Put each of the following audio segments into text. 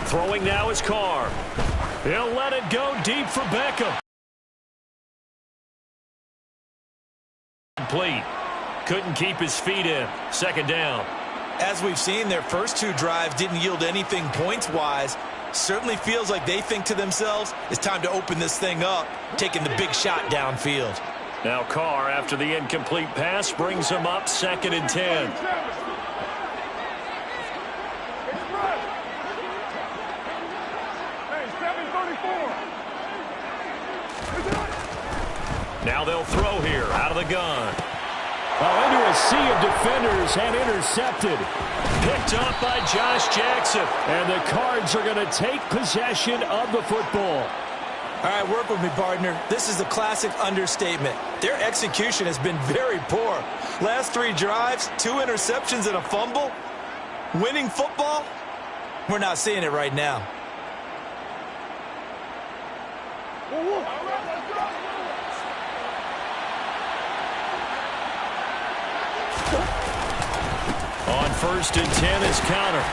Throwing now is Carr. He'll let it go deep for Beckham. Complete. Couldn't keep his feet in. Second down. As we've seen, their first two drives didn't yield anything points-wise. Certainly feels like they think to themselves, it's time to open this thing up, taking the big shot downfield. Now Carr, after the incomplete pass, brings him up 2nd and 10. Now they'll throw here, out of the gun. Into a sea of defenders and intercepted. Picked up by Josh Jackson. And the Cards are going to take possession of the football. All right, work with me, partner. This is a classic understatement. Their execution has been very poor. Last 3 drives, 2 interceptions and a fumble. Winning football? We're not seeing it right now. On 1st and 10 is counter.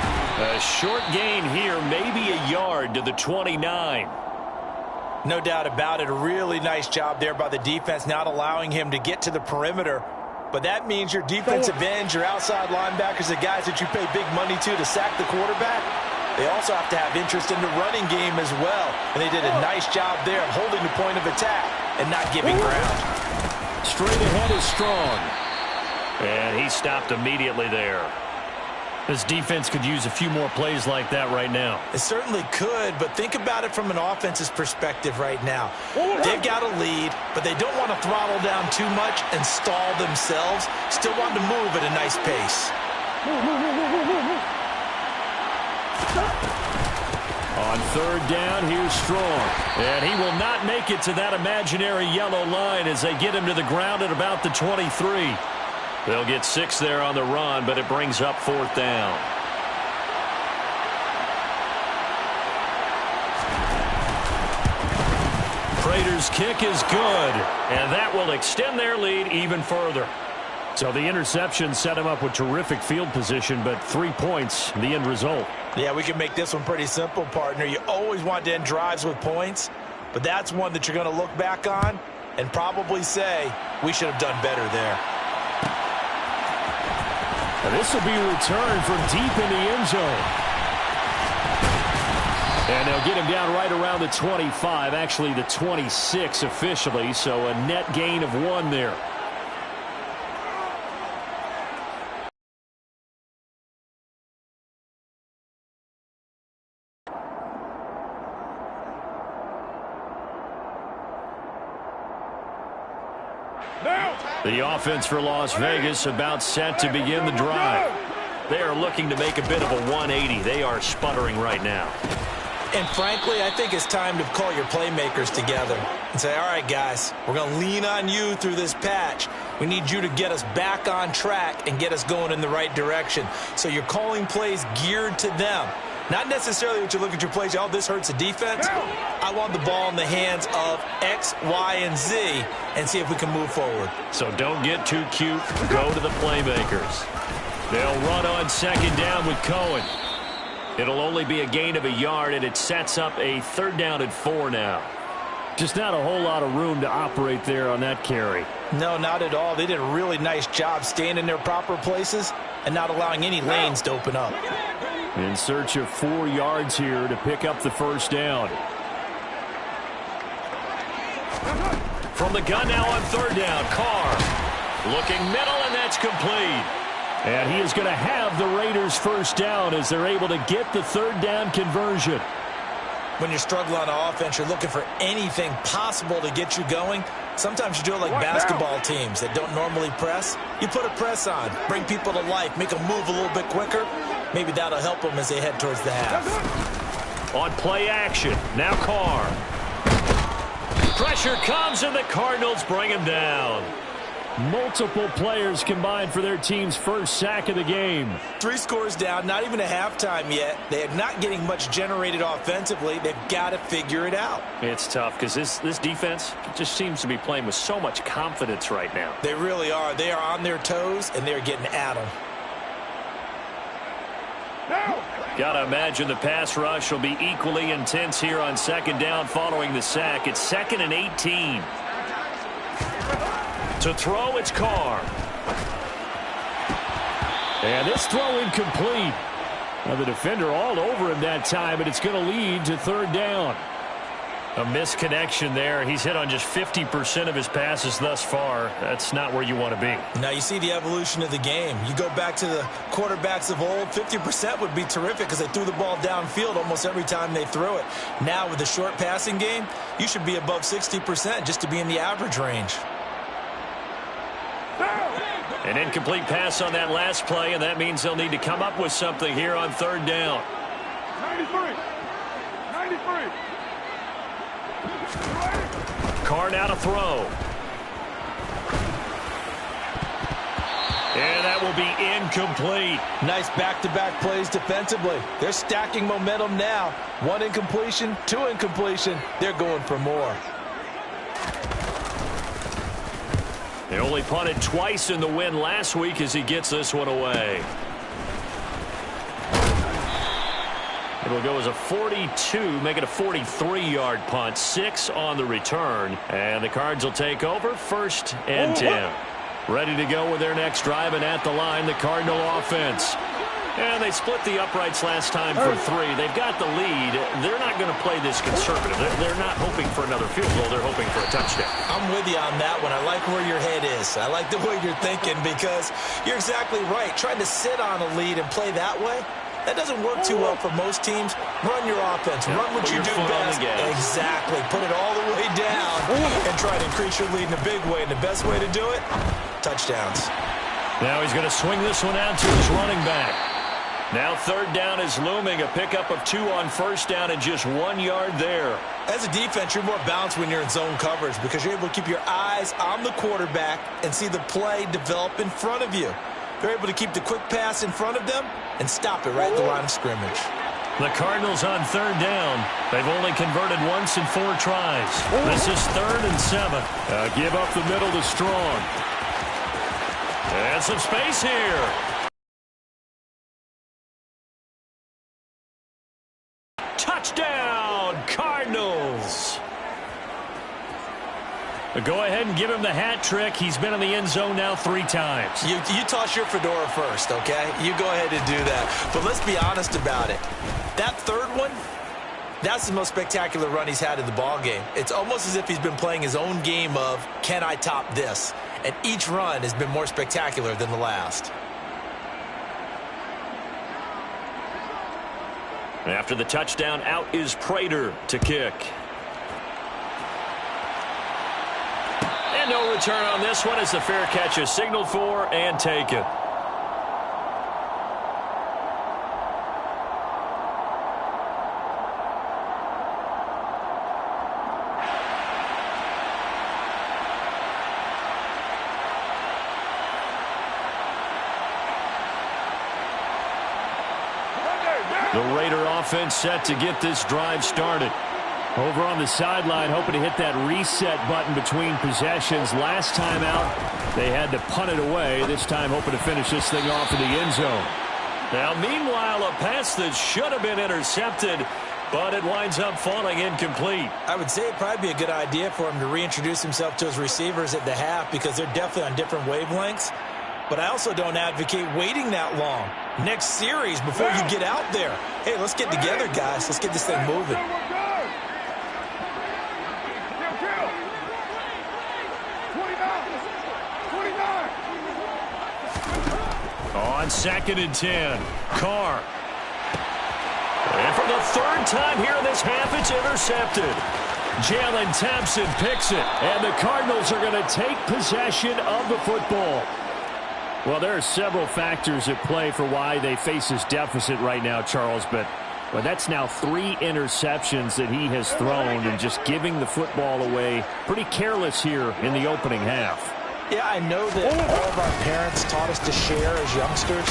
A short gain here, maybe a yard to the 29. No doubt about it. A really nice job there by the defense, not allowing him to get to the perimeter. But that means your defensive ends, your outside linebackers, the guys that you pay big money to sack the quarterback, they also have to have interest in the running game as well. And they did a nice job there of holding the point of attack and not giving ground. Straight ahead is Strong. And he stopped immediately there. This defense could use a few more plays like that right now. It certainly could, but think about it from an offense's perspective right now. They've got a lead, but they don't want to throttle down too much and stall themselves. Still want to move at a nice pace. On 3rd down, here's Strong. And he will not make it to that imaginary yellow line as they get him to the ground at about the 23. They'll get 6 there on the run, but it brings up 4th down. Prater's kick is good, and that will extend their lead even further. So the interception set him up with terrific field position, but 3 points, the end result. Yeah, we can make this one pretty simple, partner. You always want to end drives with points, but that's one that you're going to look back on and probably say, we should have done better there. And this will be returned from deep in the end zone. And they'll get him down right around the 25, actually the 26 officially, so a net gain of 1 there. The offense for Las Vegas about set to begin the drive. They are looking to make a bit of a 180. They are sputtering right now. And frankly, I think it's time to call your playmakers together and say, all right, guys, we're going to lean on you through this patch. We need you to get us back on track and get us going in the right direction. So you're calling plays geared to them. Not necessarily what you look at your plays, oh, this hurts the defense. I want the ball in the hands of X, Y, and Z and see if we can move forward. So don't get too cute. Go to the playmakers. They'll run on 2nd down with Cohen. It'll only be a gain of a yard, and it sets up a 3rd down and 4 now. Just not a whole lot of room to operate there on that carry. No, not at all. They did a really nice job staying in their proper places and not allowing any lanes to open up. In search of 4 yards here to pick up the 1st down. From the gun now on 3rd down, Carr looking middle, and that's complete. And he is going to have the Raiders' 1st down as they're able to get the 3rd down conversion. When you're struggling on offense, you're looking for anything possible to get you going. Sometimes you do it like basketball teams that don't normally press. You put a press on, bring people to life, make them move a little bit quicker. Maybe that'll help them as they head towards the half. On play action, now Carr. Pressure comes, and the Cardinals bring him down. Multiple players combined for their team's first sack of the game. 3 scores down, not even a halftime yet. They are not getting much generated offensively. They've got to figure it out. It's tough because this defense just seems to be playing with so much confidence right now. They really are. They are on their toes, and they're getting at them. Got to imagine the pass rush will be equally intense here on second down following the sack. It's 2nd and 18. To throw, it's Carr. And this throw incomplete. Now the defender all over him that time, but it's going to lead to 3rd down. A misconnection there. He's hit on just 50% of his passes thus far. That's not where you want to be. Now you see the evolution of the game. You go back to the quarterbacks of old, 50% would be terrific because they threw the ball downfield almost every time they threw it. Now with the short passing game, you should be above 60% just to be in the average range. An incomplete pass on that last play, and that means they'll need to come up with something here on 3rd down. 93. Carr now to throw. And that will be incomplete. Nice back-to-back plays defensively. They're stacking momentum now. 1 incompletion, 2 incompletion. They're going for more. They only punted twice in the win last week as he gets this one away. It'll go as a 42, make it a 43-yard punt. 6 on the return. And the Cards will take over 1st and 10. Ready to go with their next drive, and at the line, the Cardinal offense. And they split the uprights last time for 3. They've got the lead. They're not going to play this conservative. They're not hoping for another field goal. They're hoping for a touchdown. I'm with you on that one. I like where your head is. I like the way you're thinking because you're exactly right. Trying to sit on a lead and play that way, that doesn't work too well for most teams. Run your offense. Run what you do best. Exactly. Put it all the way down and try to increase your lead in a big way. And the best way to do it, touchdowns. Now he's going to swing this one out to his running back. Now 3rd down is looming. A pickup of 2 on 1st down and just 1 yard there. As a defense, you're more balanced when you're in zone coverage because you're able to keep your eyes on the quarterback and see the play develop in front of you. They're able to keep the quick pass in front of them and stop it right at the line of scrimmage. The Cardinals on 3rd down. They've only converted once in 4 tries. This is 3rd and 7. Give up the middle to Strong. And some space here. Touchdown, Cardinals. But go ahead and give him the hat trick. He's been in the end zone now 3 times. You toss your fedora first, okay? You go ahead and do that. But let's be honest about it. That 3rd one, that's the most spectacular run he's had in the ball game. It's almost as if he's been playing his own game of, can I top this? And each run has been more spectacular than the last. After the touchdown, out is Prater to kick. And no return on this one as the fair catch is signaled for and taken. The Raider offense set to get this drive started. Over on the sideline, hoping to hit that reset button between possessions. Last time out, they had to punt it away. This time, hoping to finish this thing off in the end zone. Now, meanwhile, a pass that should have been intercepted, but it winds up falling incomplete. I would say it'd probably be a good idea for him to reintroduce himself to his receivers at the half because they're definitely on different wavelengths. But I also don't advocate waiting that long. Next series before you get out there. Hey, let's get together, guys. Let's get this thing moving. On 2nd and 10, Carr. And for the 3rd time here in this half, it's intercepted. Jalen Thompson picks it, and the Cardinals are going to take possession of the football. Well, there are several factors at play for why they face this deficit right now, Charles, but that's now 3 interceptions that he has thrown and just giving the football away pretty careless here in the opening half. Yeah, I know that all of our parents taught us to share as youngsters.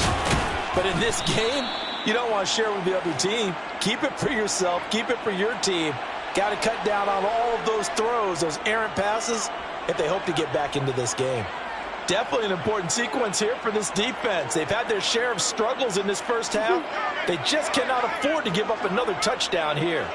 But in this game, you don't want to share with the other team. Keep it for yourself. Keep it for your team. Got to cut down on all of those throws, those errant passes, if they hope to get back into this game. Definitely an important sequence here for this defense. They've had their share of struggles in this first half. They just cannot afford to give up another touchdown here.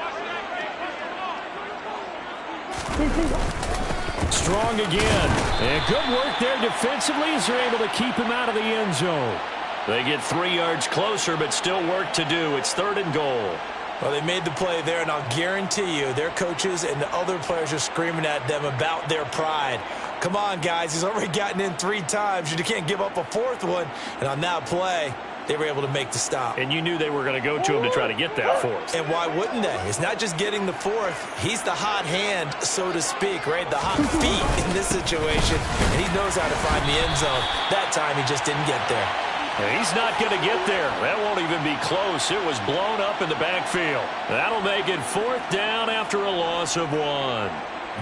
Strong again. And good work there defensively as they're able to keep him out of the end zone. They get 3 yards closer, but still work to do. It's 3rd and goal. Well, they made the play there, and I'll guarantee you their coaches and the other players are screaming at them about their pride. Come on, guys. He's already gotten in 3 times. You can't give up a 4th one. And on that play, they were able to make the stop. And you knew they were going to go to him to try to get that 4th. And why wouldn't they? It's not just getting the 4th. He's the hot hand, so to speak, right? The hot feet in this situation. And he knows how to find the end zone. That time, he just didn't get there. He's not going to get there. That won't even be close. It was blown up in the backfield. That'll make it 4th down after a loss of 1.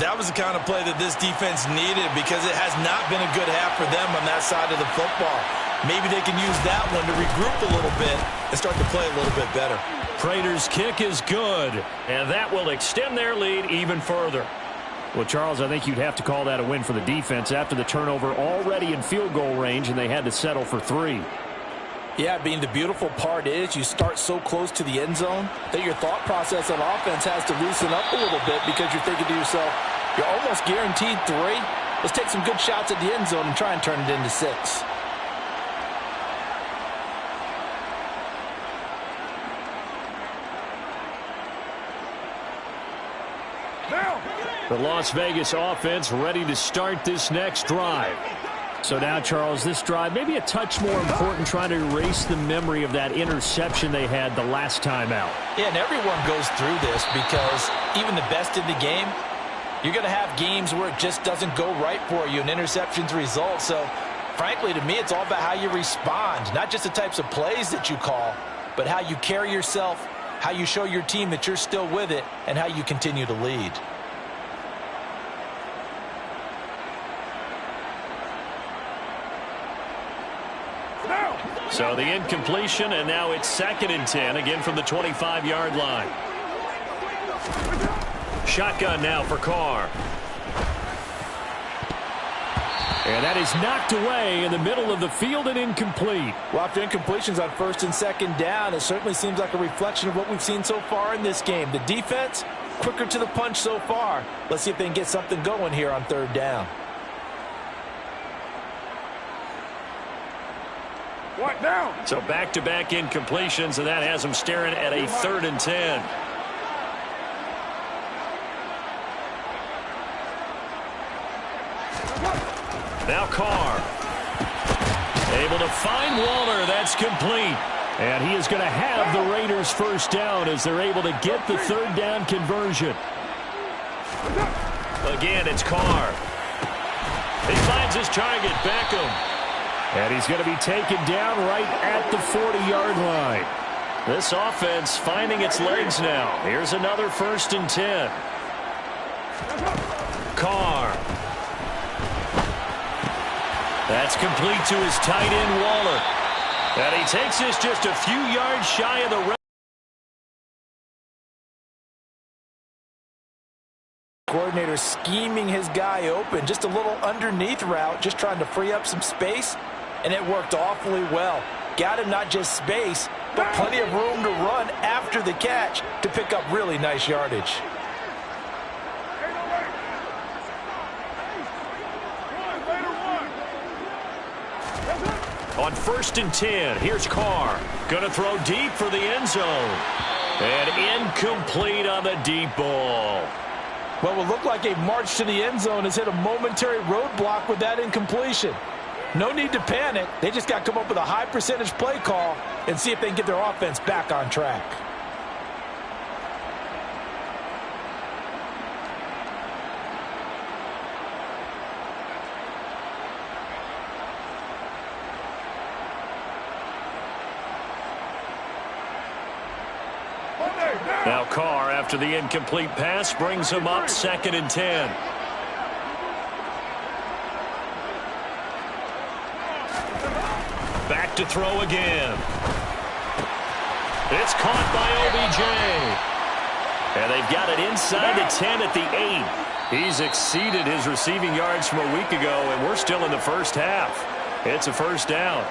That was the kind of play that this defense needed because it has not been a good half for them on that side of the football. Maybe they can use that one to regroup a little bit and start to play a little bit better. Prater's kick is good, and that will extend their lead even further. Well, Charles, I think you'd have to call that a win for the defense after the turnover already in field goal range, and they had to settle for 3. Yeah, being the beautiful part is you start so close to the end zone that your thought process on offense has to loosen up a little bit because you're thinking to yourself, you're almost guaranteed 3. Let's take some good shots at the end zone and try and turn it into 6. The Las Vegas offense ready to start this next drive. So now, Charles, this drive maybe a touch more important, trying to erase the memory of that interception they had the last time out. Yeah, and everyone goes through this because even the best in the game, you're going to have games where it just doesn't go right for you and interceptions result. So, frankly, to me, it's all about how you respond, not just the types of plays that you call, but how you carry yourself, how you show your team that you're still with it, and how you continue to lead. So the incompletion, and now it's 2nd and 10, again from the 25-yard line. Shotgun now for Carr. And that is knocked away in the middle of the field and incomplete. Well, after incompletions on 1st and 2nd down, it certainly seems like a reflection of what we've seen so far in this game. The defense, quicker to the punch so far. Let's see if they can get something going here on 3rd down. What now? So back-to-back incompletions, and that has them staring at a 3rd and 10. Now Carr. Able to find Waller. That's complete. And he is going to have the Raiders 1st down as they're able to get the 3rd down conversion. Again, it's Carr. He finds his target, Beckham. And he's going to be taken down right at the 40-yard line. This offense finding its legs now. Here's another 1st and 10. Carr. That's complete to his tight end, Waller. And he takes this just a few yards shy of the red. Coordinator scheming his guy open. Just a little underneath route, just trying to free up some space. And it worked awfully well. Got him not just space, but plenty of room to run after the catch to pick up really nice yardage. On 1st and 10, here's Carr. Going to throw deep for the end zone. And incomplete on the deep ball. What will look like a march to the end zone has hit a momentary roadblock with that incompletion. No need to panic. They just got to come up with a high percentage play call and see if they can get their offense back on track. Now Carr, after the incomplete pass, brings him up 2nd and 10. back to throw again. It's caught by OBJ. And they've got it inside the 10 at the 8. He's exceeded his receiving yards from a week ago, and we're still in the first half. It's a first down.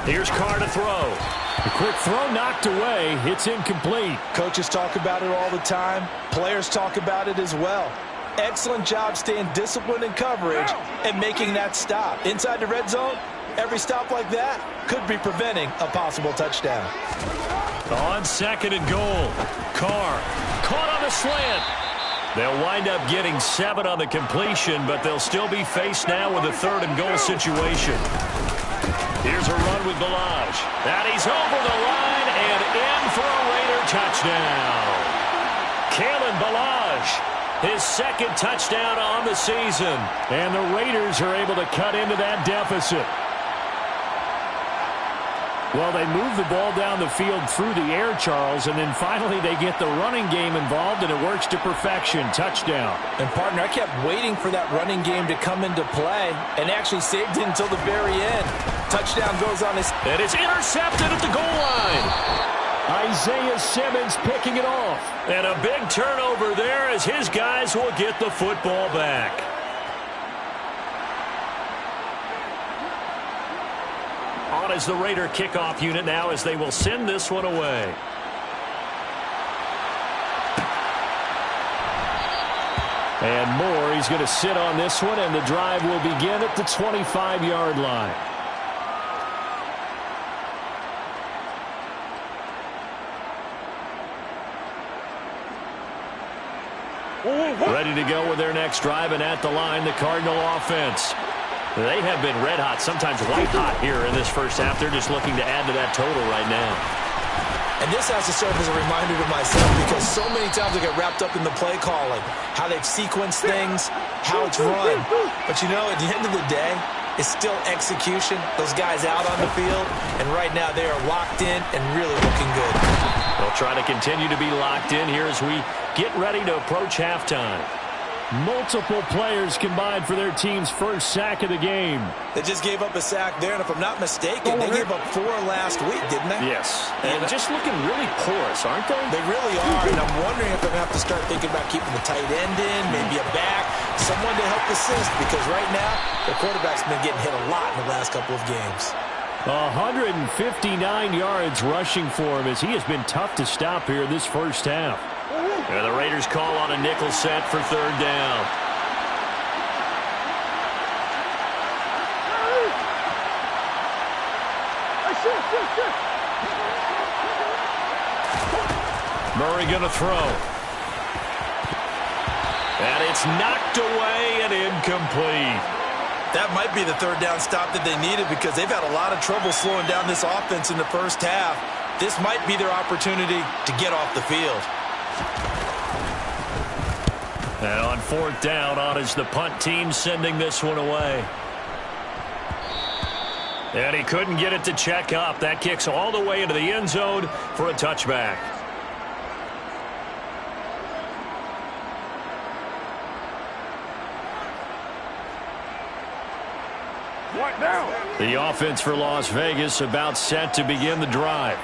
Here's Carr to throw. The quick throw knocked away. It's incomplete. Coaches talk about it all the time. Players talk about it as well. Excellent job staying disciplined in coverage and making that stop. Inside the red zone, every stop like that could be preventing a possible touchdown. On second and goal, Carr caught on the slant. They'll wind up getting 7 on the completion, but they'll still be faced now with a third and goal situation. Here's a run with Ballage. And he's over the line and in for a Raider touchdown. Kalen Ballage, his second touchdown on the season. And the Raiders are able to cut into that deficit. Well, they move the ball down the field through the air, Charles, and then finally they get the running game involved, and it works to perfection. Touchdown. And, partner, I kept waiting for that running game to come into play and actually saved it until the very end. Touchdown goes on his... And it's intercepted at the goal line. Isaiah Simmons picking it off. And a big turnover there as his guys will get the football back. On is the Raider kickoff unit now as they will send this one away. And Moore, he's going to sit on this one, and the drive will begin at the 25-yard line. Ready to go with their next drive, and at the line, the Cardinal offense. They have been red hot, sometimes white hot here in this first half. They're just looking to add to that total right now. And this has to serve as a reminder to myself because so many times I get wrapped up in the play calling, how they've sequenced things, how it's run. But, you know, at the end of the day, it's still execution. Those guys out on the field, and right now they are locked in and really looking good. They'll try to continue to be locked in here as we get ready to approach halftime. Multiple players combined for their team's first sack of the game. They just gave up a sack there, and if I'm not mistaken, they gave up 4 last week, didn't they? Yes. And just looking really porous, aren't they? They really are, and I'm wondering if they're going to have to start thinking about keeping the tight end in, maybe a back, someone to help assist, because right now, their quarterback's been getting hit a lot in the last couple of games. 159 yards rushing for him as he has been tough to stop here this first half. And the Raiders call on a nickel set for third down. Murray going to throw. And it's knocked away and incomplete. That might be the third down stop that they needed because they've had a lot of trouble slowing down this offense in the first half. This might be their opportunity to get off the field. And on fourth down, on is the punt team sending this one away. And he couldn't get it to check up. That kicks all the way into the end zone for a touchback. What now? The offense for Las Vegas about set to begin the drive.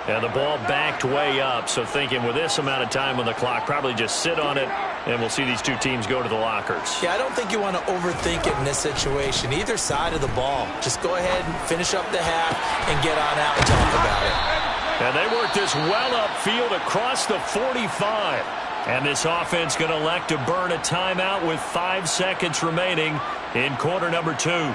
And the ball backed way up, so thinking with this amount of time on the clock, probably just sit on it, and we'll see these two teams go to the lockers. Yeah, I don't think you want to overthink it in this situation. Either side of the ball. Just go ahead and finish up the half and get on out and talk about it. And they work this well upfield across the 45. And this offense going to elect to burn a timeout with 5 seconds remaining in quarter number 2.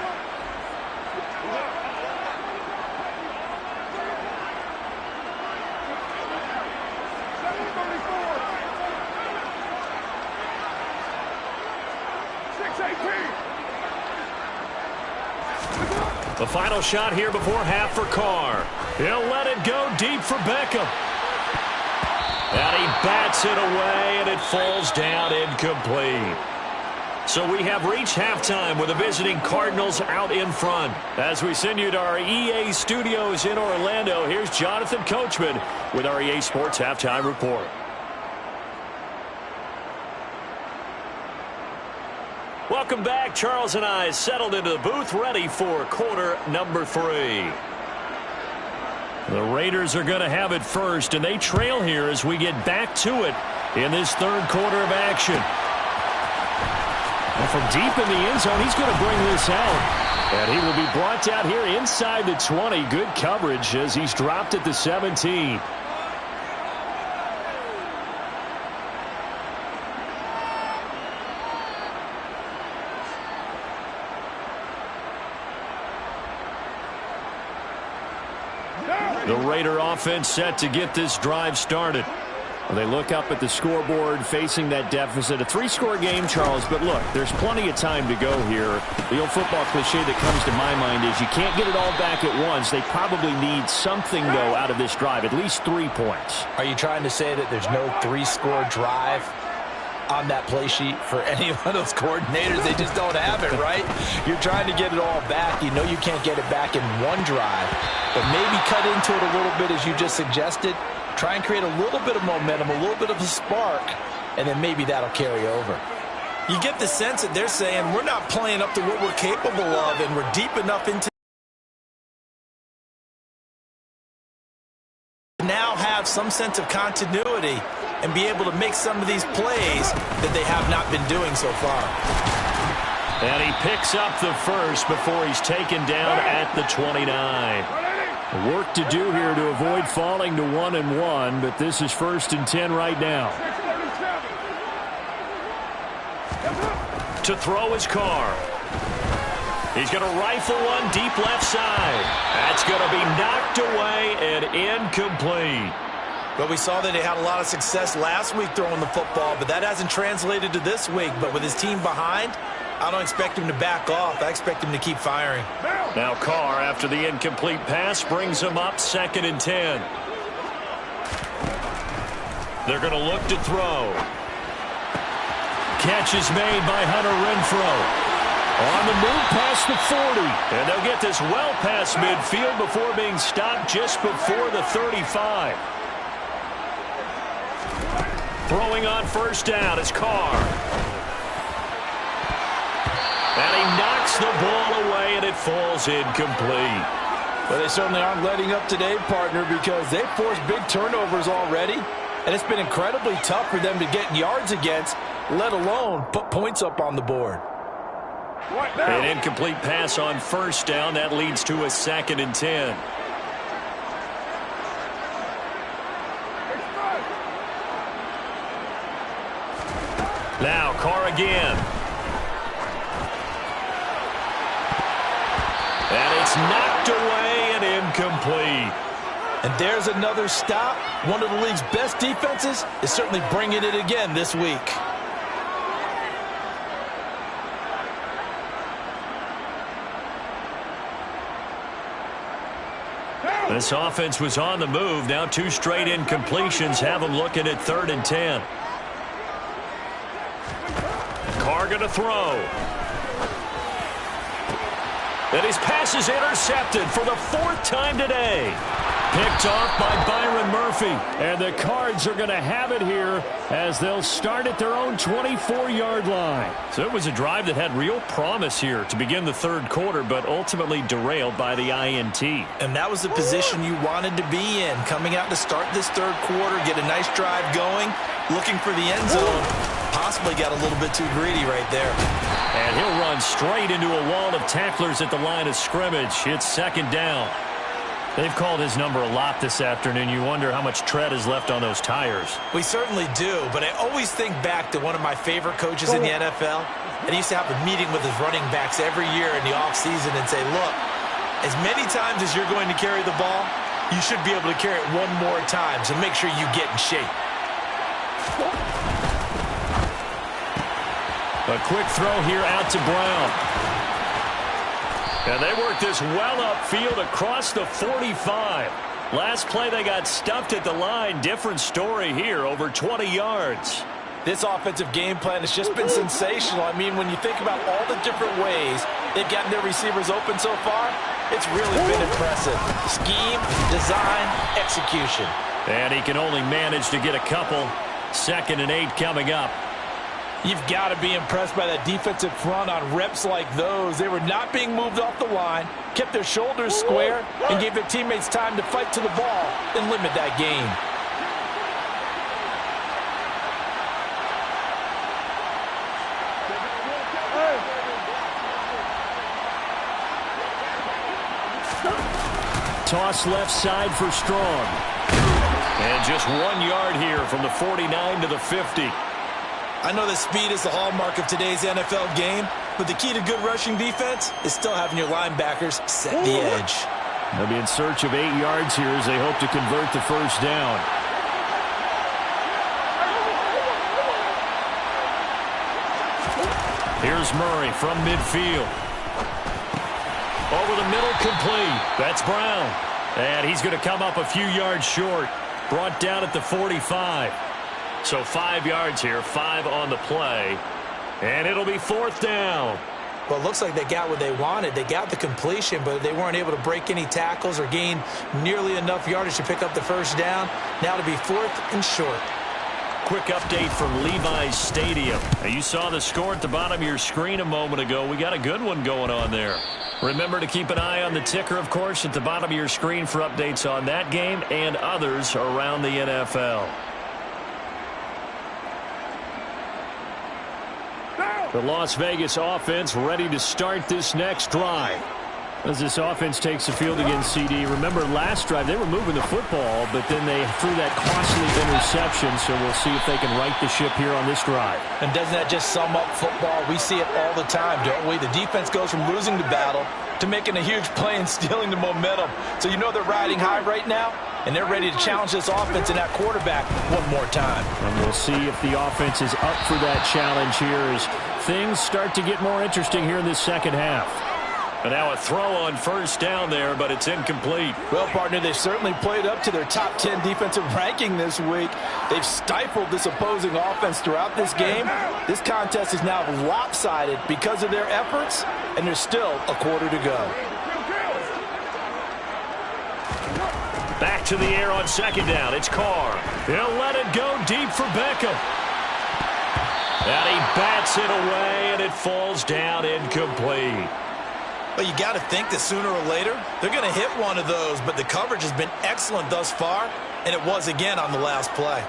The final shot here before half for Carr. He'll let it go deep for Beckham. And he bats it away, and it falls down incomplete. So we have reached halftime with the visiting Cardinals out in front. As we send you to our EA studios in Orlando, here's Jonathan Coachman with our EA Sports Halftime Report. Welcome back. Charles and I settled into the booth, ready for quarter number 3. The Raiders are going to have it first, and they trail here as we get back to it in this third quarter of action. And from deep in the end zone, he's going to bring this out. And he will be brought down here inside the 20. Good coverage as he's dropped at the 17. The Raider offense set to get this drive started. They look up at the scoreboard facing that deficit. A 3-score game, Charles, but look, there's plenty of time to go here. The old football cliche that comes to my mind is you can't get it all back at once. They probably need something, though, out of this drive, at least 3 points. Are you trying to say that there's no 3-score drive on that play sheet for any one of those coordinators? They just don't have it, right? You're trying to get it all back. You know you can't get it back in one drive, but maybe cut into it a little bit as you just suggested. Try and create a little bit of momentum, a little bit of a spark, and then maybe that'll carry over. You get the sense that they're saying we're not playing up to what we're capable of, and we're deep enough into now have some sense of continuity and be able to make some of these plays that they have not been doing so far. And he picks up the first before he's taken down at the 29. Work to do here to avoid falling to 1-1, but this is 1st and 10 right now. To throw his Carr. He's going to rifle one deep left side. That's going to be knocked away and incomplete. But we saw that he had a lot of success last week throwing the football, but that hasn't translated to this week. But with his team behind, I don't expect him to back off. I expect him to keep firing. Now Carr, after the incomplete pass, brings him up 2nd and 10. They're going to look to throw. Catch is made by Hunter Renfrow. On the move past the 40. And they'll get this well past midfield before being stopped just before the 35. Throwing on 1st down is Carr. And he knocks the ball away, and it falls incomplete. Well, they certainly aren't letting up today, partner, because they've forced big turnovers already, and it's been incredibly tough for them to get yards against, let alone put points up on the board. An incomplete pass on 1st down. That leads to a 2nd and 10. Now Carr again. And it's knocked away and incomplete. And there's another stop. One of the league's best defenses is certainly bringing it again this week. This offense was on the move. Now 2 straight incompletions have them looking at 3rd and 10. Carr going to throw. And his pass is intercepted for the 4th time today. Picked off by Byron Murphy. And the Cards are going to have it here as they'll start at their own 24-yard line. So it was a drive that had real promise here to begin the 3rd quarter, but ultimately derailed by the INT. And that was the position you wanted to be in. Coming out to start this 3rd quarter, get a nice drive going, looking for the end zone. Possibly got a little bit too greedy right there. And he'll run straight into a wall of tacklers at the line of scrimmage. It's 2nd down. They've called his number a lot this afternoon. You wonder how much tread is left on those tires. We certainly do, but I always think back to one of my favorite coaches in the NFL. And he used to have a meeting with his running backs every year in the offseason and say, look, as many times as you're going to carry the ball, you should be able to carry it one more time, so make sure you get in shape. A quick throw here out to Brown. And they work this well upfield across the 45. Last play they got stuffed at the line. Different story here, over 20 yards. This offensive game plan has just been sensational. I mean, when you think about all the different ways they've gotten their receivers open so far, it's really been impressive. Scheme, design, execution. And he can only manage to get a couple. 2nd and 8 coming up. You've got to be impressed by that defensive front on reps like those. They were not being moved off the line, kept their shoulders square, and gave their teammates time to fight to the ball and limit that gain. Toss left side for Strong. And just 1 yard here from the 49 to the 50. I know that speed is the hallmark of today's NFL game, but the key to good rushing defense is still having your linebackers set the edge. They'll be in search of 8 yards here as they hope to convert the first down. Here's Murray from midfield. Over the middle, complete. That's Brown. And he's going to come up a few yards short. Brought down at the 45. So 5 yards here, 5 on the play. And it'll be 4th down. Well, it looks like they got what they wanted. They got the completion, but they weren't able to break any tackles or gain nearly enough yardage to pick up the first down. Now to be 4th and short. Quick update from Levi's Stadium. Now, you saw the score at the bottom of your screen a moment ago. We got a good one going on there. Remember to keep an eye on the ticker, of course, at the bottom of your screen for updates on that game and others around the NFL. The Las Vegas offense ready to start this next drive. As this offense takes the field against CD. Remember last drive they were moving the football, but then they threw that costly interception, so we'll see if they can right the ship here on this drive. And doesn't that just sum up football? We see it all the time, don't we? The defense goes from losing the battle to making a huge play and stealing the momentum. So you know they're riding high right now, and they're ready to challenge this offense and that quarterback one more time. And we'll see if the offense is up for that challenge here as things start to get more interesting here in this second half. And now a throw on first down there, but it's incomplete. Well, partner, they've certainly played up to their top 10 defensive ranking this week. They've stifled this opposing offense throughout this game. This contest is now lopsided because of their efforts, and there's still a quarter to go. Back to the air on second down. It's Carr. He'll let it go deep for Beckham. And he bats it away, and it falls down incomplete. But you got to think that sooner or later, they're going to hit one of those, but the coverage has been excellent thus far, and it was again on the last play.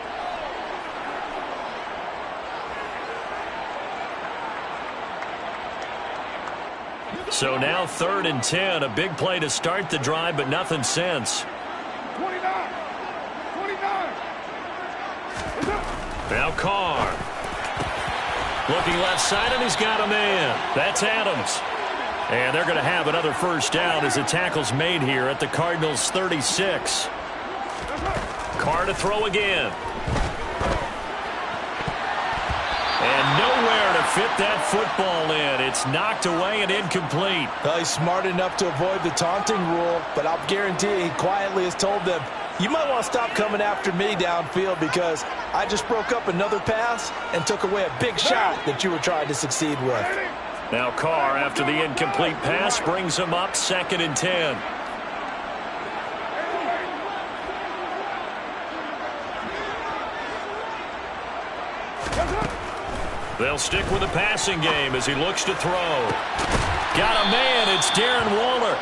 So now 3rd and 10, a big play to start the drive, but nothing since. 29. Now Carr. Looking left side, and he's got a man. That's Adams. And they're going to have another first down as the tackle's made here at the Cardinals' 36. Carr to throw again. And nowhere to fit that football in. It's knocked away and incomplete. Well, he's smart enough to avoid the taunting rule, but I'll guarantee he quietly has told them, you might want to stop coming after me downfield because I just broke up another pass and took away a big shot that you were trying to succeed with. Now Carr, after the incomplete pass, brings him up 2nd and 10. They'll stick with the passing game as he looks to throw. Got a man, it's Darren Waller.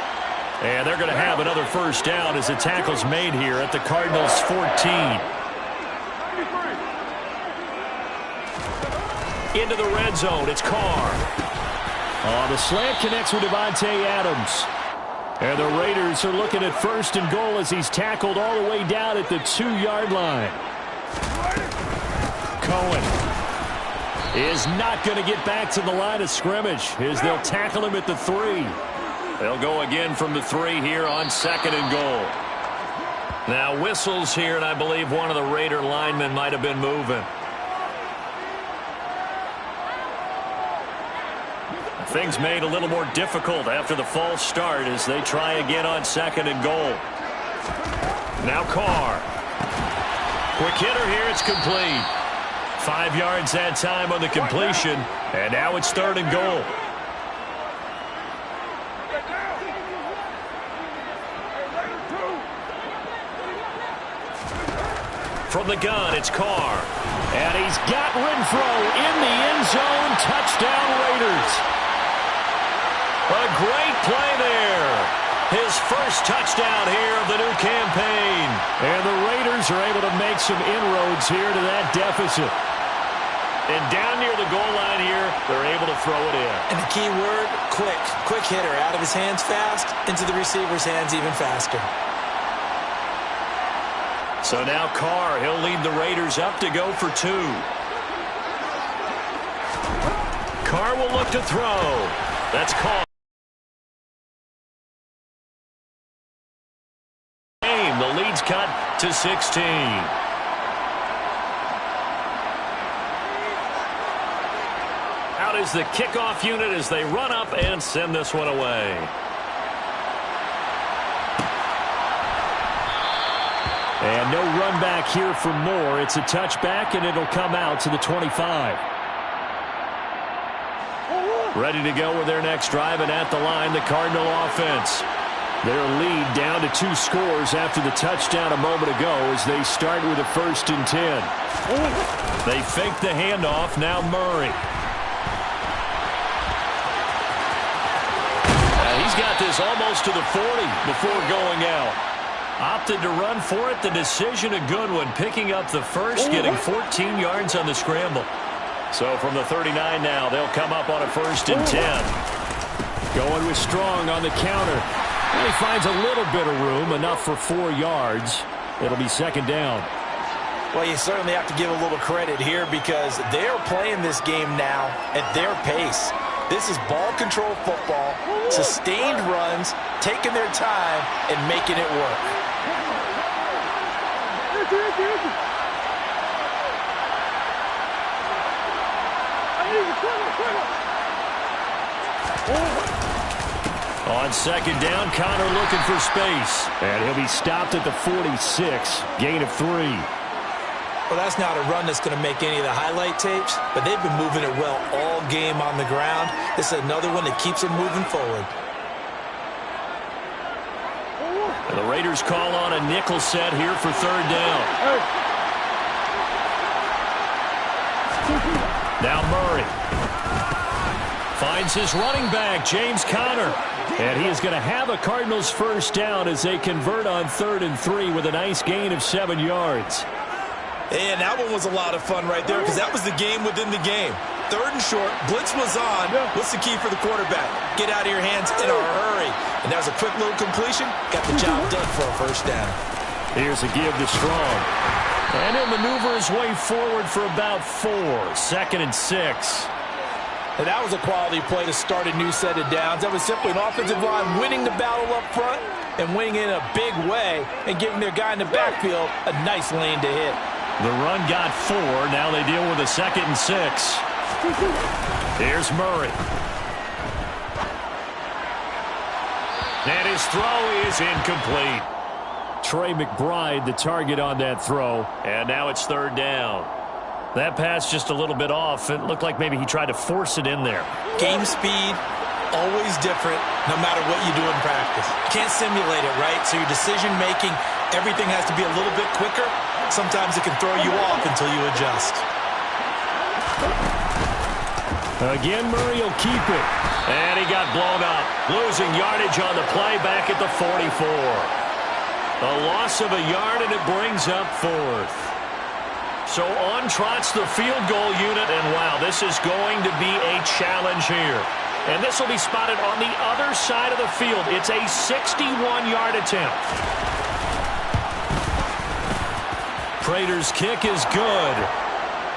And they're going to have another first down as the tackle's made here at the Cardinals' 14. Into the red zone, it's Carr. The slant connects with Davante Adams. And the Raiders are looking at 1st and goal as he's tackled all the way down at the 2-yard line. Cohen is not going to get back to the line of scrimmage as they'll tackle him at the 3. They'll go again from the 3 here on 2nd and goal. Now whistles here, and I believe one of the Raider linemen might have been moving. Things made a little more difficult after the false start as they try again on 2nd and goal. Now Carr. Quick hitter here, it's complete. 5 yards that time on the completion, and now it's 3rd and goal. From the gun, it's Carr. And he's got Renfrow in the end zone. Touchdown, Raiders. A great play there. His first touchdown here of the new campaign. And the Raiders are able to make some inroads here to that deficit. And down near the goal line here, they're able to throw it in. And the key word, quick. Quick hitter. Out of his hands fast, into the receiver's hands even faster. So now Carr, he'll lead the Raiders up to go for 2. Carr will look to throw. That's Carr. The lead's cut to 16. Out is the kickoff unit as they run up and send this one away. And no run back here for Moore. It's a touchback, and it'll come out to the 25. Ready to go with their next drive, and at the line, the Cardinal offense. Their lead down to 2 scores after the touchdown a moment ago as they start with a 1st and 10. They fake the handoff. Now Murray. He's got this almost to the 40 before going out. Opted to run for it. The decision a good one. Picking up the first, getting 14 yards on the scramble. So from the 39 now, they'll come up on a 1st and 10. Going with Strong on the counter. And he finds a little bit of room, enough for 4 yards. It'll be 2nd down. Well, you certainly have to give a little credit here because they're playing this game now at their pace. This is ball control football, sustained runs, taking their time, and making it work. On 2nd down, Connor looking for space. And he'll be stopped at the 46, gain of 3. Well, that's not a run that's going to make any of the highlight tapes, but they've been moving it well all game on the ground. This is another one that keeps them moving forward. And the Raiders call on a nickel set here for 3rd down. Now Murray finds his running back, James Conner. And he is going to have a Cardinals 1st down as they convert on 3rd and 3 with a nice gain of 7 yards. And that one was a lot of fun right there because that was the game within the game. 3rd and short, blitz was on. What's the key for the quarterback? Get out of your hands in a hurry. And that was a quick little completion. Got the job done for a 1st down. Here's a give to Strong. And he'll maneuver his way forward for about 4. 2nd and 6. And that was a quality play to start a new set of downs. That was simply an offensive line winning the battle up front and winning in a big way and giving their guy in the backfield a nice lane to hit. The run got 4. Now they deal with a 2nd and 6. Here's Murray. And his throw is incomplete. Trey McBride, the target on that throw. And now it's 3rd down. That pass just a little bit off. It looked like maybe he tried to force it in there. Game speed, always different, no matter what you do in practice. You can't simulate it, right? So your decision-making, everything has to be a little bit quicker. Sometimes it can throw you off until you adjust. Again, Murray will keep it. And he got blown up. Losing yardage on the play back at the 44. A loss of a yard, and it brings up 4th. So on trots the field goal unit, and wow, this is going to be a challenge here. And this will be spotted on the other side of the field. It's a 61-yard attempt. Prater's kick is good.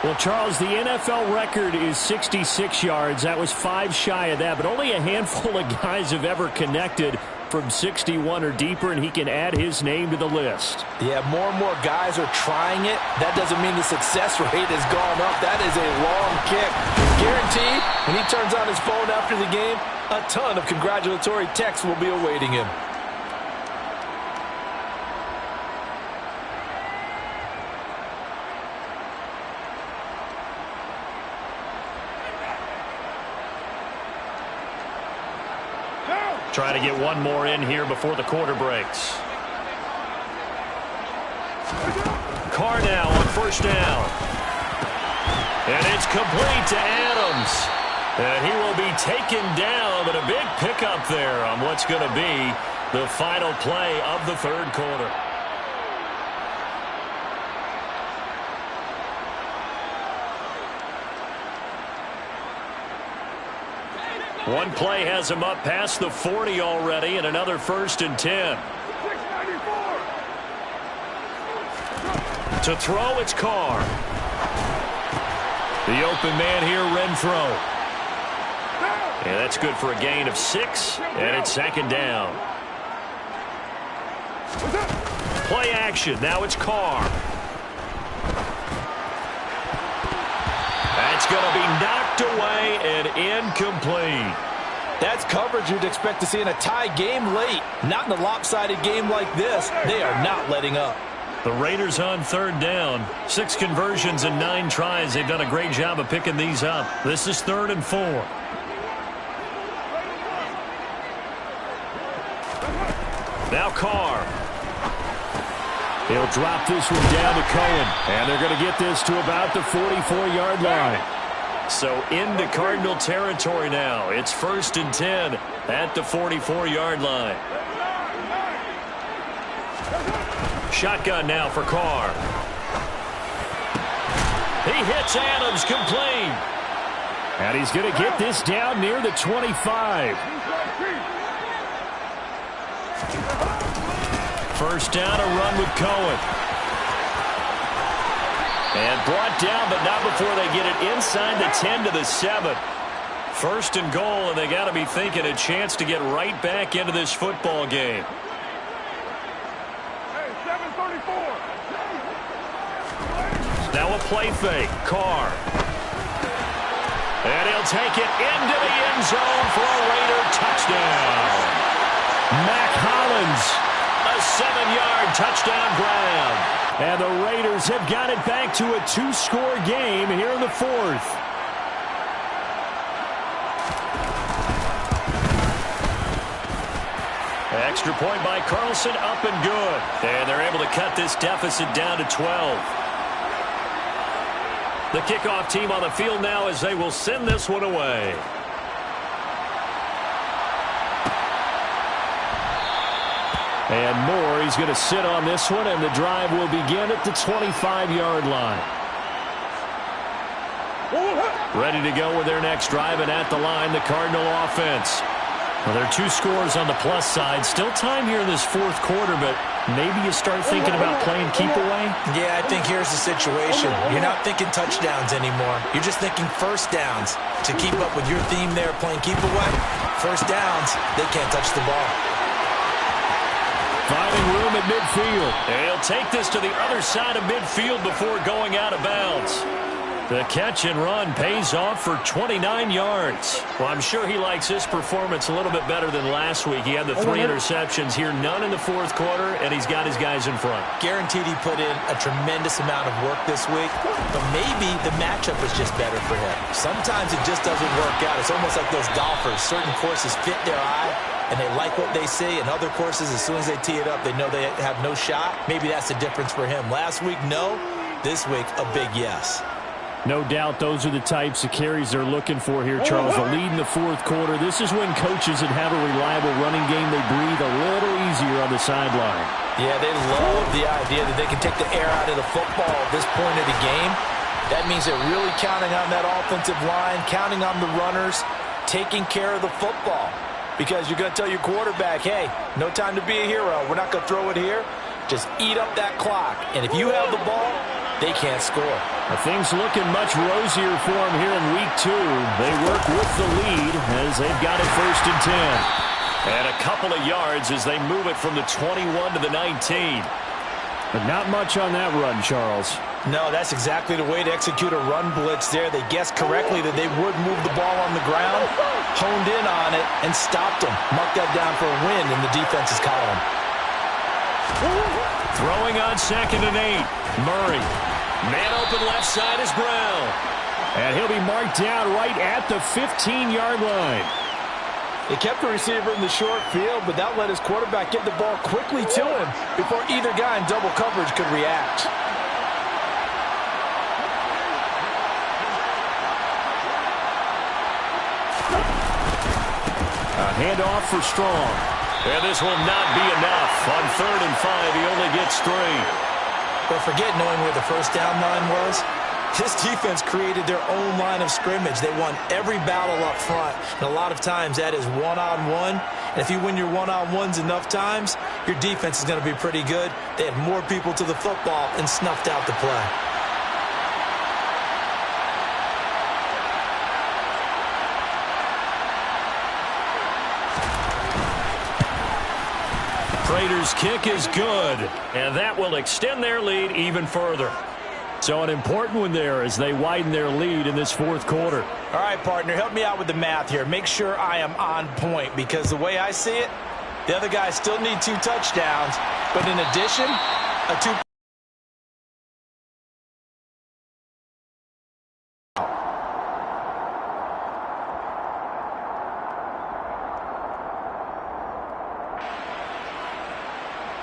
Well, Charles, the NFL record is 66 yards. That was 5 shy of that, but only a handful of guys have ever connected from 61 or deeper, and he can add his name to the list. Yeah, more and more guys are trying it. That doesn't mean the success rate has gone up. That is a long kick. Guaranteed, when he turns on his phone after the game, a ton of congratulatory texts will be awaiting him. Try to get one more in here before the quarter breaks. Carr now on first down. And it's complete to Adams. And he will be taken down, but a big pickup there on what's going to be the final play of the third quarter. One play has him up past the 40 already, and another 1st and 10. To throw, it's Carr. The open man here, Renfro. And that's good for a gain of 6, and it's 2nd down. Play action. Now it's Carr. That's going to be knocked away and incomplete. That's coverage you'd expect to see in a tie game late. Not in a lopsided game like this. They are not letting up. The Raiders on 3rd down. 6 conversions and 9 tries. They've done a great job of picking these up. This is 3rd and 4. Now Carr. He'll drop this one down to Cohen. And they're going to get this to about the 44-yard line. So into Cardinal territory now. It's 1st and 10 at the 44-yard line. Shotgun now for Carr. He hits Adams complete. And he's going to get this down near the 25. First down, a run with Cohen. And brought down, but not before they get it inside the 10 to the 7. 1st and goal, and they got to be thinking a chance to get right back into this football game. Now a play fake. Carr. And he'll take it into the end zone for a Raider touchdown. Mac Hollins. A 7-yard touchdown grab. And the Raiders have got it back to a 2-score game here in the 4th. Extra point by Carlson, up and good. And they're able to cut this deficit down to 12. The kickoff team on the field now as they will send this one away. And Moore, he's going to sit on this one, and the drive will begin at the 25-yard line. Ready to go with their next drive, and at the line, the Cardinal offense. Well, there are 2 scores on the plus side. Still time here in this 4th quarter, but maybe you start thinking about playing keep away? Yeah, I think here's the situation. You're not thinking touchdowns anymore. You're just thinking first downs. To keep up with your theme there, playing keep away, first downs, they can't touch the ball. Finding room at midfield. And he'll take this to the other side of midfield before going out of bounds. The catch and run pays off for 29 yards. Well, I'm sure he likes his performance a little bit better than last week. He had the 3 interceptions here, none in the 4th quarter, and he's got his guys in front. Guaranteed he put in a tremendous amount of work this week, but maybe the matchup was just better for him. Sometimes it just doesn't work out. It's almost like those golfers. Certain courses fit their eye, and they like what they see, and other courses, as soon as they tee it up, they know they have no shot. Maybe that's the difference for him. Last week, no. This week, a big yes. No doubt those are the types of carries they're looking for here, Charles. The lead in the 4th quarter. This is when coaches that have a reliable running game, they breathe a little easier on the sideline. Yeah, they love the idea that they can take the air out of the football at this point of the game. That means they're really counting on that offensive line, counting on the runners, taking care of the football. Because you're going to tell your quarterback, hey, no time to be a hero. We're not going to throw it here. Just eat up that clock. And if you have the ball, they can't score. Well, things looking much rosier for them here in week 2. They work with the lead as they've got it 1st and 10. And a couple of yards as they move it from the 21 to the 19. But not much on that run, Charles. No, that's exactly the way to execute a run blitz there. They guessed correctly that they would move the ball on the ground, honed in on it, and stopped them. Marked that down for a win in the defense's column. Throwing on 2nd and 8. Murray. Man open left side is Brown. And he'll be marked down right at the 15-yard line. They kept the receiver in the short field, but that let his quarterback get the ball quickly to him before either guy in double coverage could react. A handoff for Strong. And this will not be enough. On 3rd and 5, he only gets 3. But forget knowing where the first down line was. This defense created their own line of scrimmage. They won every battle up front. And a lot of times that is one-on-one. And if you win your one-on-ones enough times, your defense is going to be pretty good. They had more people to the football and snuffed out the play. Raiders' kick is good, and that will extend their lead even further. So an important one there as they widen their lead in this 4th quarter. All right, partner, help me out with the math here. Make sure I am on point, because the way I see it, the other guys still need 2 touchdowns, but in addition, a 2.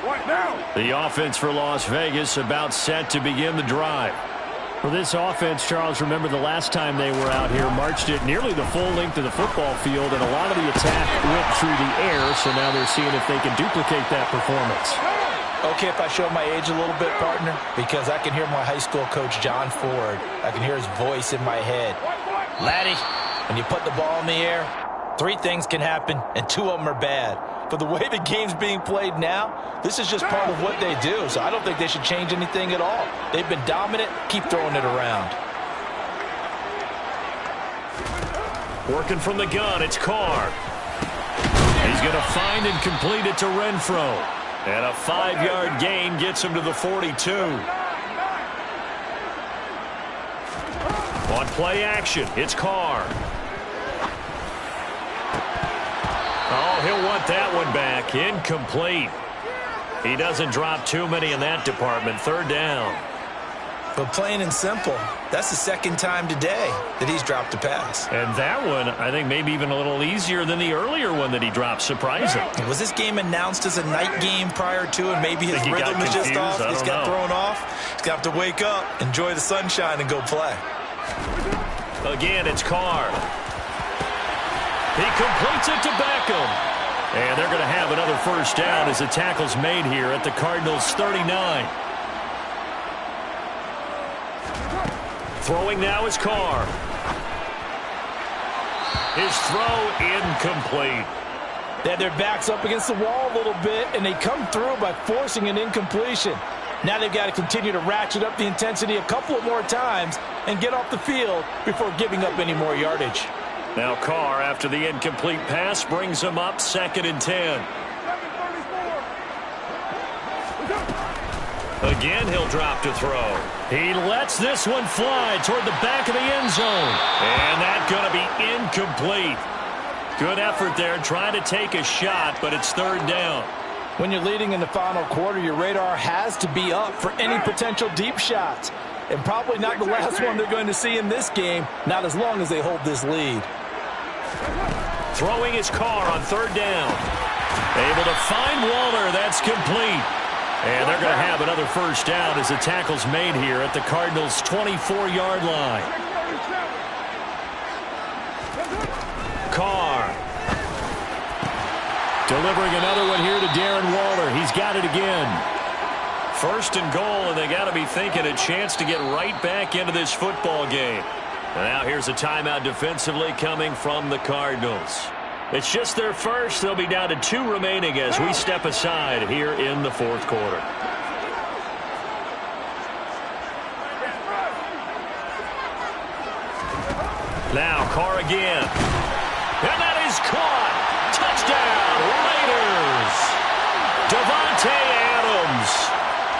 What now? The offense for Las Vegas about set to begin the drive. For this offense, Charles, remember the last time they were out here, marched it nearly the full length of the football field, and a lot of the attack went through the air, so now they're seeing if they can duplicate that performance. Okay, if I show my age a little bit, partner, because I can hear my high school coach, John Ford. I can hear his voice in my head. Laddie, when you put the ball in the air, 3 things can happen, and 2 of them are bad. But the way the game's being played now, this is just part of what they do. So I don't think they should change anything at all. They've been dominant. Keep throwing it around. Working from the gun, it's Carr. He's going to find and complete it to Renfro. And a 5-yard gain gets him to the 42. On play action, it's Carr. Oh, he'll want that one back. Incomplete. He doesn't drop too many in that department. 3rd down. But plain and simple, that's the 2nd time today that he's dropped a pass. And that one, I think, maybe even a little easier than the earlier one that he dropped. Surprising. Was this game announced as a night game prior to, and maybe his rhythm is just off? He's got thrown off. He's got to wake up, enjoy the sunshine, and go play. Again, it's Carr. He completes it to Beckham. And they're going to have another 1st down as the tackle's made here at the Cardinals' 39. Throwing now is Carr. His throw incomplete. They had their backs up against the wall a little bit, and they come through by forcing an incompletion. Now they've got to continue to ratchet up the intensity a couple of more times and get off the field before giving up any more yardage. Now Carr, after the incomplete pass, brings him up 2nd and 10. Again, he'll drop to throw. He lets this one fly toward the back of the end zone. And that's going to be incomplete. Good effort there, trying to take a shot, but it's 3rd down. When you're leading in the final quarter, your radar has to be up for any potential deep shots. And probably not the last one they're going to see in this game, not as long as they hold this lead. Throwing his Carr on 3rd down. Able to find Waller. That's complete. And they're going to have another 1st down as the tackle's made here at the Cardinals' 24-yard line. Carr. Delivering another one here to Darren Waller. He's got it again. 1st and goal, and they got to be thinking a chance to get right back into this football game. And now here's a timeout defensively coming from the Cardinals. It's just their first. They'll be down to 2 remaining as we step aside here in the 4th quarter. Now Carr again. And that is caught. Touchdown, Raiders. Davante Adams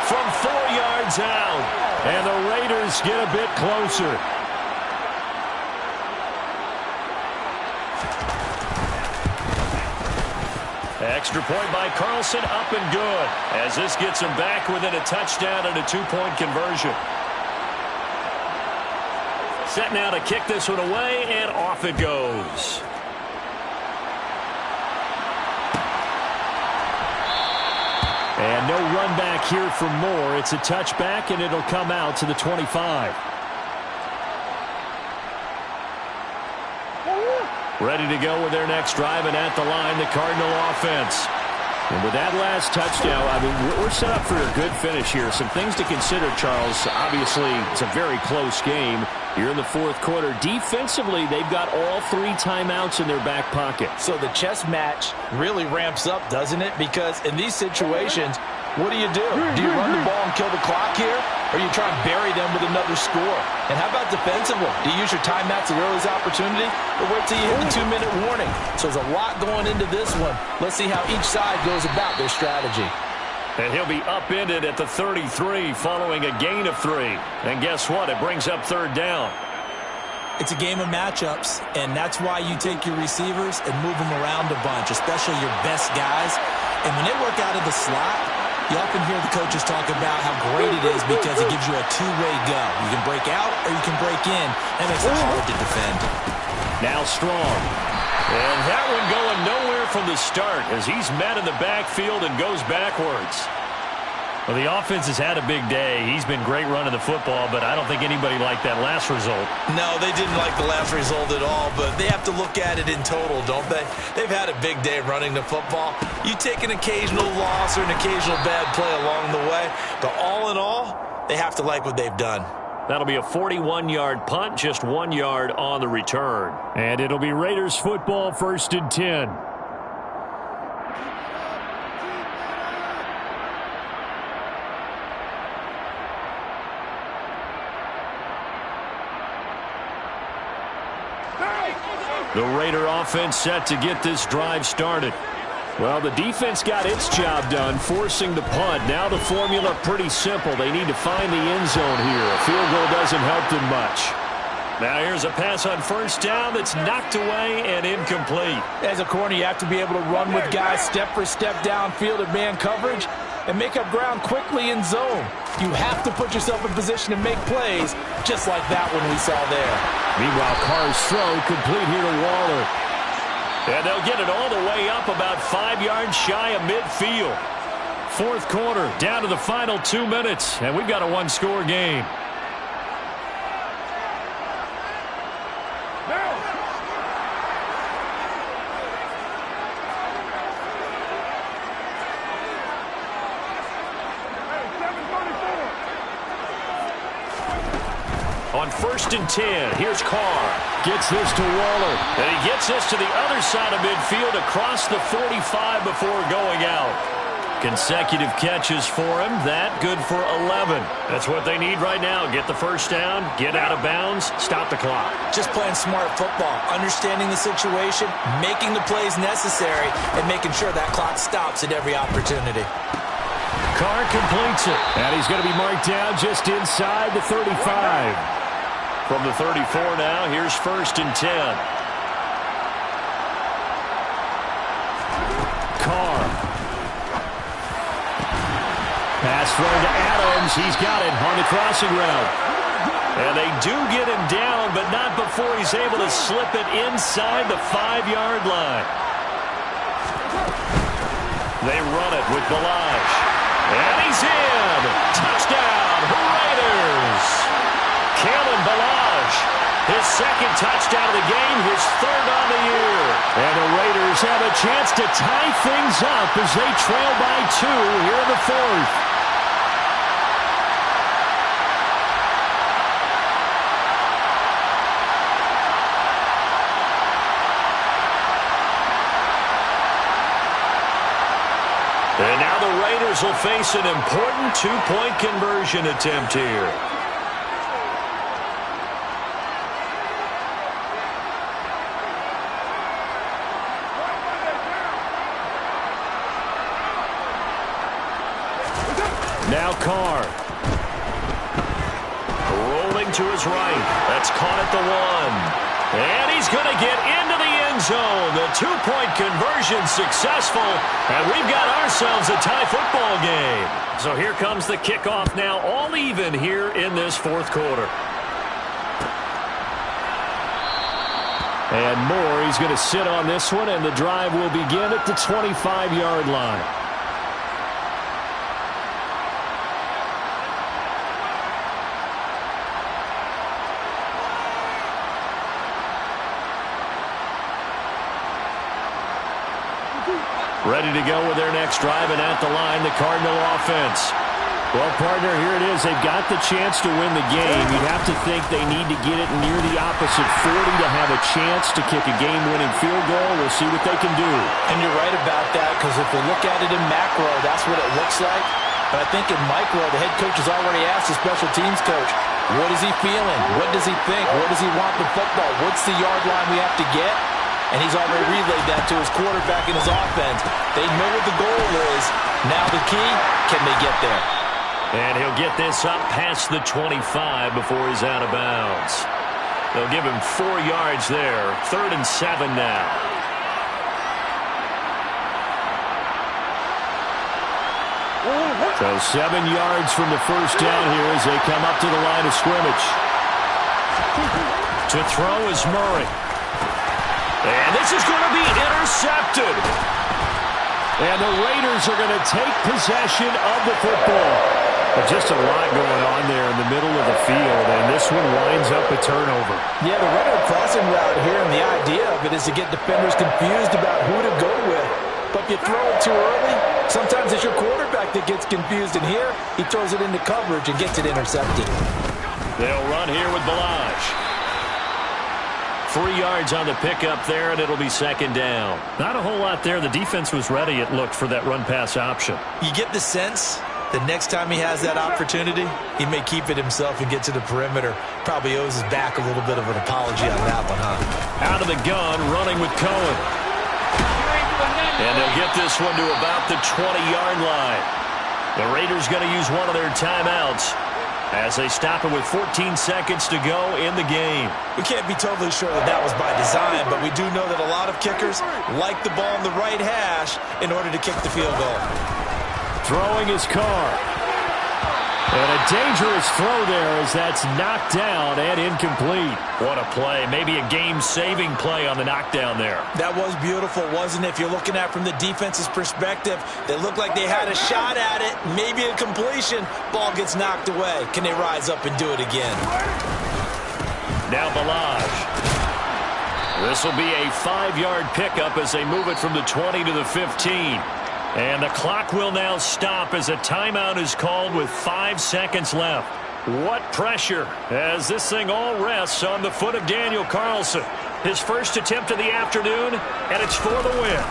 from 4 yards out. And the Raiders get a bit closer. Extra point by Carlson, up and good, as this gets him back within a touchdown and a 2-point conversion. Set now to kick this one away, and off it goes. And no run back here for Moore. It's a touchback, and it'll come out to the 25. Ready to go with their next drive, and at the line, the Cardinal offense. And with that last touchdown, I mean, we're set up for a good finish here. Some things to consider, Charles. Obviously, it's a very close game. You're in the fourth quarter. Defensively, they've got all 3 timeouts in their back pocket. So the chess match really ramps up, doesn't it? Because in these situations, what do? Do you run the ball and kill the clock here? Or you try and bury them with another score? And how about defensively? Do you use your timeouts at the earliest opportunity? Or wait till you hit the 2-minute warning? So there's a lot going into this one. Let's see how each side goes about their strategy. And he'll be upended at the 33 following a gain of 3. And guess what? It brings up third down. It's a game of matchups, and that's why you take your receivers and move them around a bunch, especially your best guys. And when they work out of the slot, you often hear the coaches talk about how great it is because it gives you a two-way go. You can break out or you can break in. That makes it hard to defend. Now Strong. And that one going nowhere from the start as he's met in the backfield and goes backwards. Well, the offense has had a big day. He's been great running the football, but I don't think anybody liked that last result. No, they didn't like the last result at all, but they have to look at it in total, don't they? They've had a big day running the football. You take an occasional loss or an occasional bad play along the way, but all in all, they have to like what they've done. That'll be a 41-yard punt, just 1 yard on the return. And it'll be Raiders football, 1st and 10. The Raider offense set to get this drive started. Well, the defense got its job done, forcing the punt. Now the formula pretty simple. They need to find the end zone here. A field goal doesn't help them much. Now here's a pass on first down that's knocked away and incomplete. As a corner, you have to be able to run with guys step for step downfield in man coverage and make up ground quickly in zone. You have to put yourself in position to make plays, just like that one we saw there. Meanwhile, Carr's throw complete here to Waller. And they'll get it all the way up about 5 yards shy of midfield. Fourth quarter, down to the final 2 minutes, and we've got a one-score game. On 1st and 10, here's Carr. Gets this to Waller. And he gets this to the other side of midfield across the 45 before going out. Consecutive catches for him. That good for 11. That's what they need right now. Get the first down, get out of bounds, stop the clock. Just playing smart football, understanding the situation, making the plays necessary, and making sure that clock stops at every opportunity. Carr completes it. And he's going to be marked down just inside the 35. From the 34 now, here's 1st and 10. Carr. Pass thrown to Adams. He's got it on the crossing route. And they do get him down, but not before he's able to slip it inside the 5-yard line. They run it with Ballage. And he's in. Touchdown, Raiders. Kalen Ballage, his second touchdown of the game, his third on the year. And the Raiders have a chance to tie things up as they trail by 2 here in the fourth. And now the Raiders will face an important 2-point conversion attempt here. Now Carr. Rolling to his right. That's caught at the 1. And he's going to get into the end zone. The 2-point conversion successful. And we've got ourselves a tie football game. So here comes the kickoff now, all even here in this fourth quarter. And Moore, he's going to sit on this one, and the drive will begin at the 25-yard line. Ready to go with their next drive, and at the line, the Cardinal offense. Well, partner, here it is. They've got the chance to win the game. You'd have to think they need to get it near the opposite 40 to have a chance to kick a game-winning field goal. We'll see what they can do. And you're right about that, because if we look at it in macro, that's what it looks like. But I think in micro, the head coach has already asked the special teams coach, what is he feeling? What does he think? Where does he want the football? What's the yard line we have to get? And he's already relayed that to his quarterback and his offense. They know what the goal is. Now the key, can they get there? And he'll get this up past the 25 before he's out of bounds. They'll give him 4 yards there. 3rd and 7 now. So 7 yards from the first down here as they come up to the line of scrimmage. To throw is Murray. And this is going to be intercepted. And the Raiders are going to take possession of the football. But just a lot going on there in the middle of the field, and this one winds up a turnover. Yeah, the running crossing route here, and the idea of it is to get defenders confused about who to go with. But if you throw it too early, sometimes it's your quarterback that gets confused, and here he throws it into coverage and gets it intercepted. They'll run here with Balazs. 3 yards on the pickup there, and it'll be 2nd down. Not a whole lot there. The defense was ready, it looked, for that run-pass option. You get the sense the next time he has that opportunity, he may keep it himself and get to the perimeter. Probably owes his back a little bit of an apology on that one, huh? Out of the gun, running with Cohen. And they'll get this one to about the 20-yard line. The Raiders going to use one of their timeouts as they stop it with 14 seconds to go in the game. We can't be totally sure that that was by design, but we do know that a lot of kickers like the ball in the right hash in order to kick the field goal. Throwing his car. And a dangerous throw there as that's knocked down and incomplete. What a play. Maybe a game-saving play on the knockdown there. That was beautiful, wasn't it? If you're looking at it from the defense's perspective, they looked like they had a shot at it. Maybe a completion. Ball gets knocked away. Can they rise up and do it again? Now Balazs. This will be a 5-yard pickup as they move it from the 20 to the 15. And the clock will now stop as a timeout is called with 5 seconds left. What pressure as this thing all rests on the foot of Daniel Carlson. His first attempt of the afternoon, and it's for the win.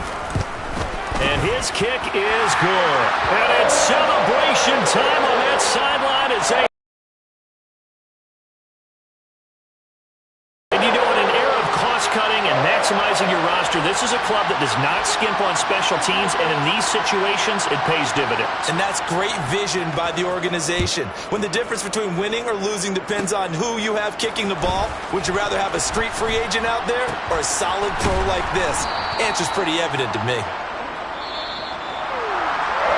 And his kick is good. And it's celebration time on that sideline as they... cutting and maximizing your roster. This is a club that does not skimp on special teams, and in these situations, it pays dividends. And that's great vision by the organization. When the difference between winning or losing depends on who you have kicking the ball, would you rather have a street free agent out there or a solid pro like this? Answer's pretty evident to me.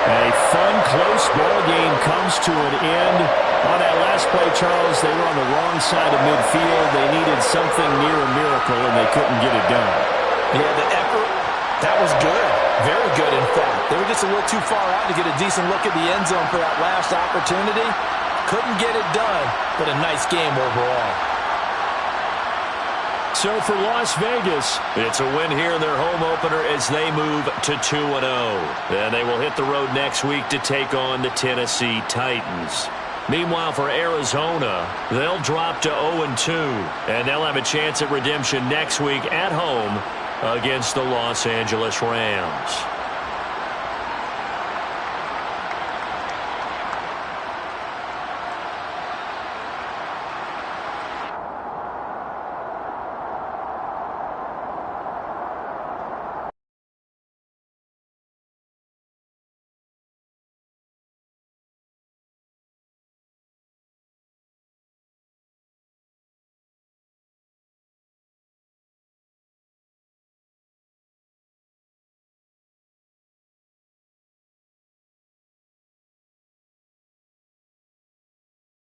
A fun, close ball game comes to an end. On that last play, Charles, they were on the wrong side of midfield. They needed something near a miracle, and they couldn't get it done. Yeah, the effort, that was good. Very good, in fact. They were just a little too far out to get a decent look at the end zone for that last opportunity. Couldn't get it done, but a nice game overall. So for Las Vegas, it's a win here in their home opener as they move to 2-0. Then they will hit the road next week to take on the Tennessee Titans. Meanwhile, for Arizona, they'll drop to 0-2, and they'll have a chance at redemption next week at home against the Los Angeles Rams.